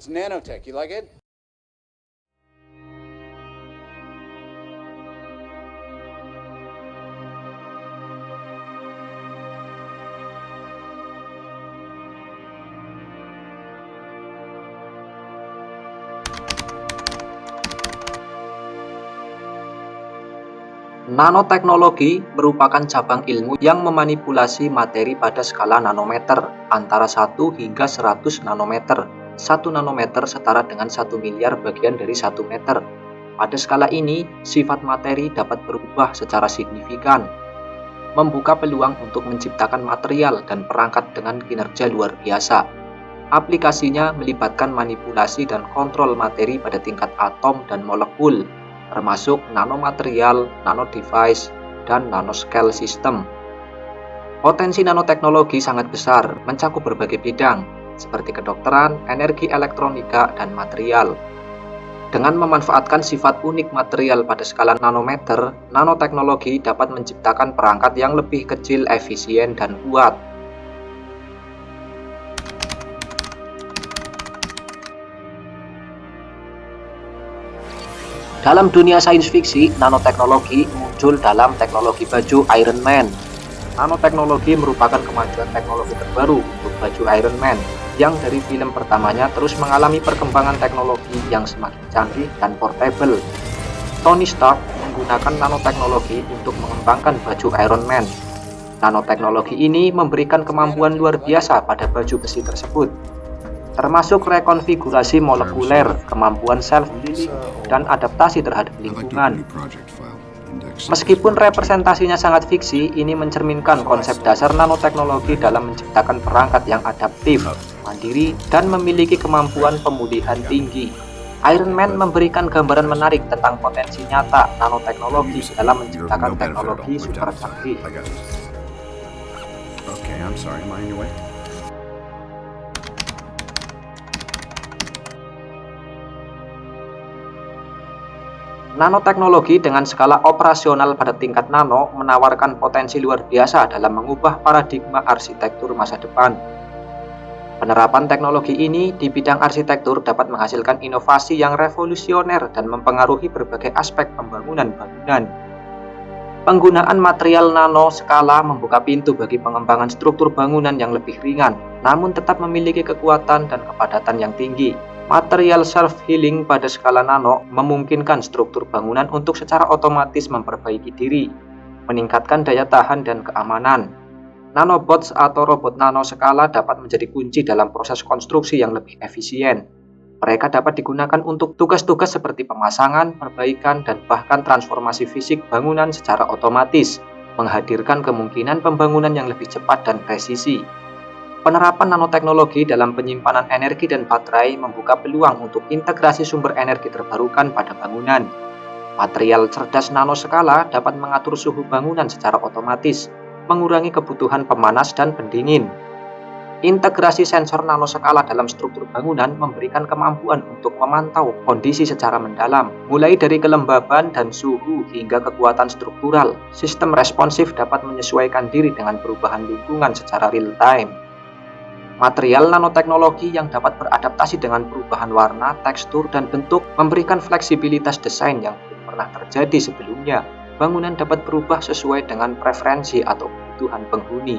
It's nanotech. You like it? Nanoteknologi merupakan cabang ilmu yang memanipulasi materi pada skala nanometer, antara 1 hingga 100 nanometer. 1 nanometer setara dengan 1 miliar bagian dari 1 meter. Pada skala ini, sifat materi dapat berubah secara signifikan, membuka peluang untuk menciptakan material dan perangkat dengan kinerja luar biasa. Aplikasinya melibatkan manipulasi dan kontrol materi pada tingkat atom dan molekul, termasuk nanomaterial, nanodevice, dan nanoscale system. Potensi nanoteknologi sangat besar, mencakup berbagai bidang, seperti kedokteran, energi elektronika, dan material. Dengan memanfaatkan sifat unik material pada skala nanometer, nanoteknologi dapat menciptakan perangkat yang lebih kecil, efisien, dan kuat. Dalam dunia sains fiksi, nanoteknologi muncul dalam teknologi baju Iron Man. Nanoteknologi merupakan kemajuan teknologi terbaru untuk baju Iron Man, yang dari film pertamanya terus mengalami perkembangan teknologi yang semakin canggih dan portable. Tony Stark menggunakan nanoteknologi untuk mengembangkan baju Iron Man. Nanoteknologi ini memberikan kemampuan luar biasa pada baju besi tersebut, termasuk rekonfigurasi molekuler, kemampuan self-healing, dan adaptasi terhadap lingkungan. Meskipun representasinya sangat fiksi, ini mencerminkan konsep dasar nanoteknologi dalam menciptakan perangkat yang adaptif, mandiri, dan memiliki kemampuan pemulihan tinggi. Iron Man memberikan gambaran menarik tentang potensi nyata nanoteknologi dalam menciptakan teknologi super canggih. Nanoteknologi dengan skala operasional pada tingkat nano menawarkan potensi luar biasa dalam mengubah paradigma arsitektur masa depan. Penerapan teknologi ini di bidang arsitektur dapat menghasilkan inovasi yang revolusioner dan mempengaruhi berbagai aspek pembangunan bangunan. Penggunaan material nano skala membuka pintu bagi pengembangan struktur bangunan yang lebih ringan, namun tetap memiliki kekuatan dan kepadatan yang tinggi. Material self-healing pada skala nano memungkinkan struktur bangunan untuk secara otomatis memperbaiki diri, meningkatkan daya tahan dan keamanan. Nanobots atau robot nano skala dapat menjadi kunci dalam proses konstruksi yang lebih efisien. Mereka dapat digunakan untuk tugas-tugas seperti pemasangan, perbaikan, dan bahkan transformasi fisik bangunan secara otomatis, menghadirkan kemungkinan pembangunan yang lebih cepat dan presisi. Penerapan nanoteknologi dalam penyimpanan energi dan baterai membuka peluang untuk integrasi sumber energi terbarukan pada bangunan. Material cerdas nanoskala dapat mengatur suhu bangunan secara otomatis, mengurangi kebutuhan pemanas dan pendingin. Integrasi sensor nanoskala dalam struktur bangunan memberikan kemampuan untuk memantau kondisi secara mendalam, mulai dari kelembaban dan suhu hingga kekuatan struktural. Sistem responsif dapat menyesuaikan diri dengan perubahan lingkungan secara real-time. Material nanoteknologi yang dapat beradaptasi dengan perubahan warna, tekstur, dan bentuk memberikan fleksibilitas desain yang belum pernah terjadi sebelumnya. Bangunan dapat berubah sesuai dengan preferensi atau kebutuhan penghuni.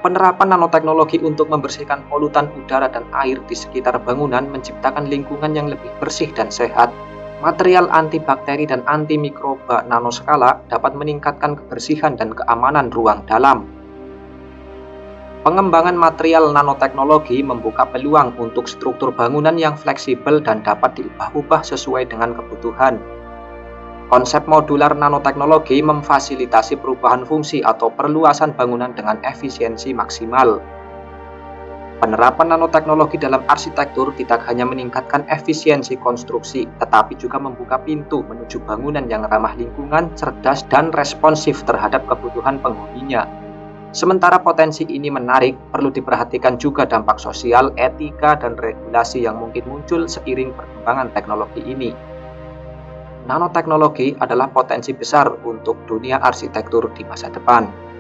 Penerapan nanoteknologi untuk membersihkan polutan udara dan air di sekitar bangunan menciptakan lingkungan yang lebih bersih dan sehat. Material antibakteri dan antimikroba nanoskala dapat meningkatkan kebersihan dan keamanan ruang dalam. Pengembangan material nanoteknologi membuka peluang untuk struktur bangunan yang fleksibel dan dapat diubah-ubah sesuai dengan kebutuhan. Konsep modular nanoteknologi memfasilitasi perubahan fungsi atau perluasan bangunan dengan efisiensi maksimal. Penerapan nanoteknologi dalam arsitektur tidak hanya meningkatkan efisiensi konstruksi, tetapi juga membuka pintu menuju bangunan yang ramah lingkungan, cerdas, dan responsif terhadap kebutuhan penghuninya. Sementara potensi ini menarik, perlu diperhatikan juga dampak sosial, etika, dan regulasi yang mungkin muncul seiring perkembangan teknologi ini. Nanoteknologi adalah potensi besar untuk dunia arsitektur di masa depan.